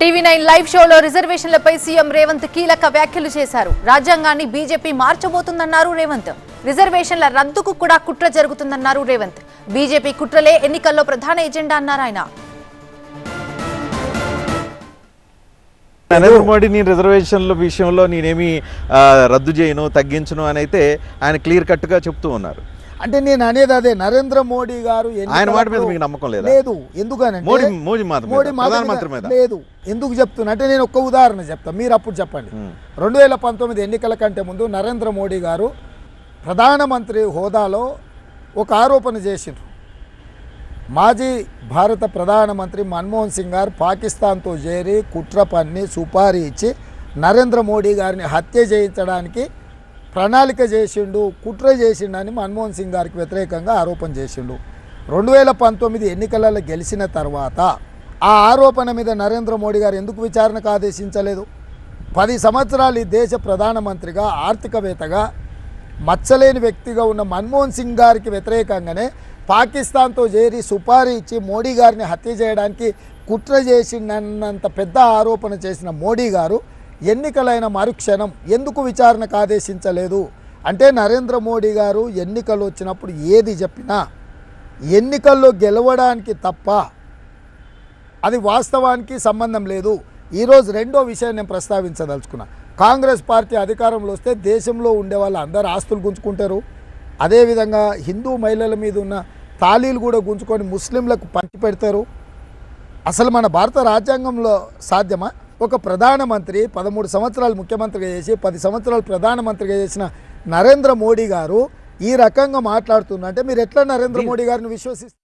TV9 live షోలో రిజర్వేషన్లపై CM Revanth కీలక వ్యాఖ్యలు చేశారు. రాజ్యాంగాన్ని బీజేపీ మార్చబోతుందన్నారు రేవంత్. రిజర్వేషన్ల రద్దుకు కూడా కుట్ర జరుగుతుందన్నారు రేవంత్. బీజేపీ కుట్రలే ఎన్నికల్లో ప్రధాన ఎజెండా అన్నారు ఆయన. నరేంద్ర మోడీ నేను రిజర్వేషన్ల విషయంలో నేనేమి రద్దు చేయను తగ్గించను అని అయితే ఆయన క్లియర్ కట్గా చెప్తూ ఉన్నారు. అంటే నేను అనేది అదే, నరేంద్ర మోడీ గారు ఆయన మాట మీద మీకు నమ్మకం లేదు. ఎందుకనంటే మోడీ ప్రధానమంత్రి మీద లేదు. ఎందుకు చెప్తున్నా అంటే నేను ఒక ఉదాహరణ చెప్తాను, మీరు అప్పుడు చెప్పండి. 2019 ఎన్నికల కంటే ముందు నరేంద్ర మోడీ గారు ప్రధానమంత్రి హోదాలో ఒక ఆరోపణ చేసిండ్రు. మాజీ భారత ప్రధానమంత్రి మన్మోహన్ సింగ్ గారు పాకిస్తాన్తో చేరి కుట్ర పన్ని సుపారీ ఇచ్చి నరేంద్ర మోడీ గారిని హత్య చేయించడానికి ప్రణాళిక చేసిండు, కుట్ర చేసిండని మన్మోహన్ సింగ్ గారికి వ్యతిరేకంగా ఆరోపణ చేసిండు. 2019 ఎన్నికలలో గెలిచిన తర్వాత ఆ ఆరోపణ మీద నరేంద్ర మోడీ గారు ఎందుకు విచారణకు ఆదేశించలేదు? 10 సంవత్సరాలు ఈ దేశ ప్రధానమంత్రిగా ఆర్థికవేత్తగా మచ్చలేని వ్యక్తిగా ఉన్న మన్మోహన్ సింగ్ గారికి వ్యతిరేకంగానే పాకిస్తాన్తో చేరి సుపారీ ఇచ్చి మోడీ గారిని హత్య చేయడానికి కుట్ర చేసిందన్నంత పెద్ద ఆరోపణ చేసిన మోడీ గారు ఎన్నికలైన మరుక్షణం ఎందుకు విచారణకు ఆదేశించలేదు? అంటే నరేంద్ర మోడీ గారు ఎన్నికలు వచ్చినప్పుడు ఏది చెప్పినా ఎన్నికల్లో గెలవడానికి తప్ప అది వాస్తవానికి సంబంధం లేదు. ఈరోజు రెండో విషయం నేను ప్రస్తావించదలుచుకున్నా. కాంగ్రెస్ పార్టీ అధికారంలో వస్తే దేశంలో ఉండే వాళ్ళు అందరు ఆస్తులు గుంజుకుంటారు. అదేవిధంగా హిందూ మహిళల మీద ఉన్న తాళీలు కూడా గుంజుకొని ముస్లింలకు పంచి పెడతారు. అసలు మన భారత రాజ్యాంగంలో సాధ్యమా? ఒక ప్రధానమంత్రి 13 సంవత్సరాలు ముఖ్యమంత్రిగా చేసి 10 సంవత్సరాలు ప్రధానమంత్రిగా చేసిన నరేంద్ర మోడీ గారు ఈ రకంగా మాట్లాడుతుందంటే మీరు ఎట్లా నరేంద్ర మోడీ గారిని విశ్వసిస్తారు?